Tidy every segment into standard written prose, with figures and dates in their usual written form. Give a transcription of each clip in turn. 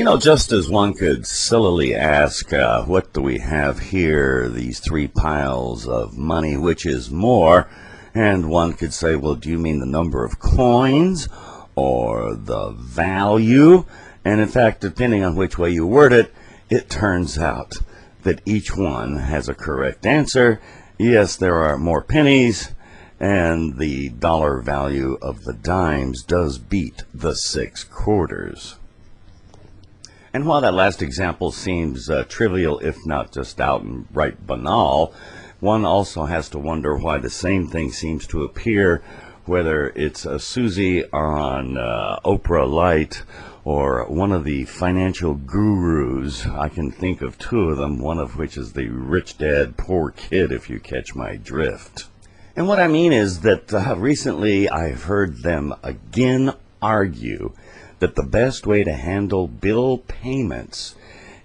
Just as one could sillily ask, what do we have here, these three piles of money, which is more? And one could say, well, do you mean the number of coins or the value? And in fact, depending on which way you word it, it turns out that each one has a correct answer. Yes, there are more pennies, and the dollar value of the dimes does beat the 6 quarters. And while that last example seems trivial, if not just outright banal, one also has to wonder why the same thing seems to appear, whether it's a Susie on Oprah Light or one of the financial gurus. I can think of 2 of them, one of which is the rich dad, poor kid, if you catch my drift. And what I mean is that recently I've heard them again argue that the best way to handle bill payments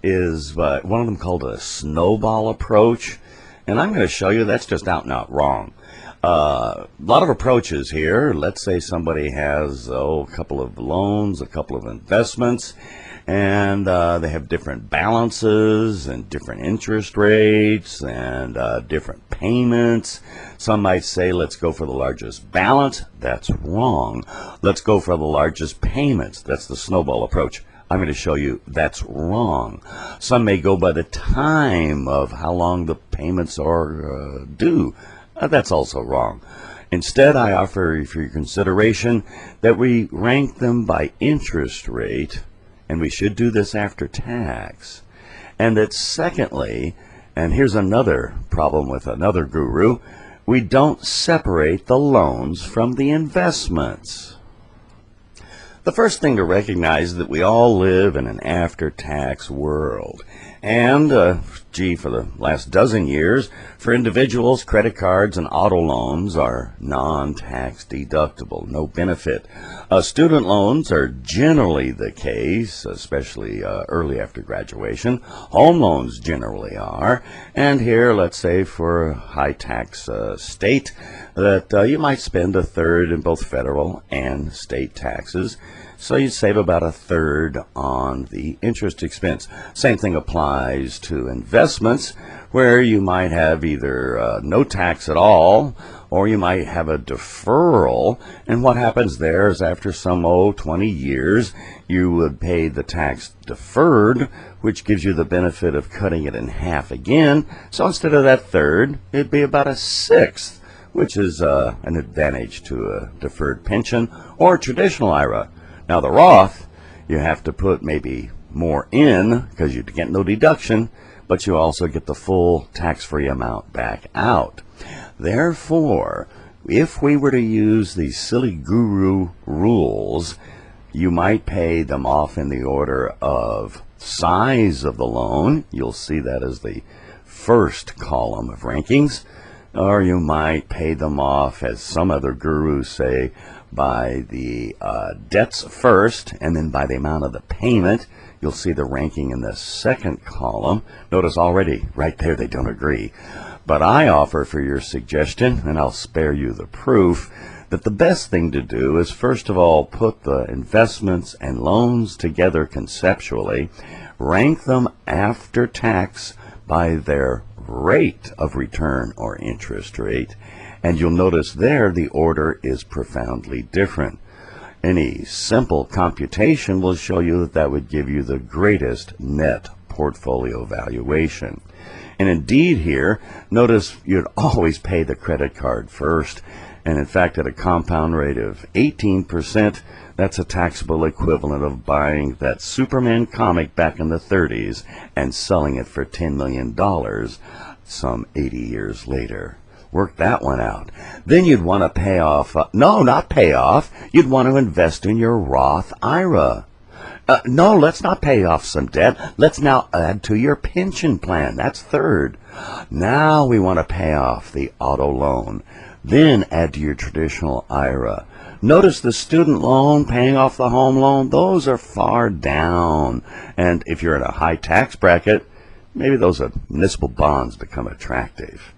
is one of them called a snowball approach. And I'm going to show you that's just out and out wrong. A lot of approaches here. Let's say somebody has a couple of loans, a couple of investments, and they have different balances and different interest rates and different payments. Some might say, let's go for the largest balance. That's wrong. Let's go for the largest payments. That's the snowball approach. I'm going to show you that's wrong. Some may go by the time of how long the payments are due. That's also wrong. Instead, I offer for your consideration that we rank them by interest rate, and we should do this after tax. And that secondly, and here's another problem with another guru, we don't separate the loans from the investments. The first thing to recognize is that we all live in an after-tax world. And, for the last dozen years, for individuals, credit cards and auto loans are non-tax deductible, no benefit. Student loans are generally the case, especially early after graduation. Home loans generally are. And here, let's say for a high-tax state, that you might spend 1/3 in both federal and state taxes. So you save about 1/3 on the interest expense. Same thing applies to investments, where you might have either no tax at all, or you might have a deferral. And what happens there is after some 20 years, you would pay the tax deferred, which gives you the benefit of cutting it in half again. So instead of that 1/3, it'd be about 1/6, which is an advantage to a deferred pension or traditional IRA. Now the Roth, you have to put maybe more in because you get no deduction, but you also get the full tax-free amount back out. Therefore, if we were to use these silly guru rules, you might pay them off in the order of size of the loan. You'll see that as the first column of rankings. Or you might pay them off, as some other gurus say, by the debts first, and then by the amount of the payment. You'll see the ranking in the second column. Notice already, right there, they don't agree. But I offer for your suggestion, and I'll spare you the proof, that the best thing to do is first of all put the investments and loans together conceptually, rank them after tax by their rate of return or interest rate, and you'll notice there the order is profoundly different. Any simple computation will show you that that would give you the greatest net portfolio valuation. And indeed here, notice you'd always pay the credit card first, and in fact at a compound rate of 18%, that's a taxable equivalent of buying that Superman comic back in the 30s and selling it for $10 million some 80 years later. Work that one out. Then you'd want to pay off, no, not pay off, you'd want to invest in your Roth IRA. No, let's not pay off some debt. Let's now add to your pension plan. That's third. Now we want to pay off the auto loan. Then add to your traditional IRA. Notice the student loan, paying off the home loan, those are far down. And if you're in a high tax bracket, maybe those municipal bonds become attractive.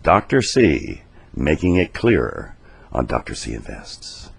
Dr. C, making it clearer on Dr. C Invests.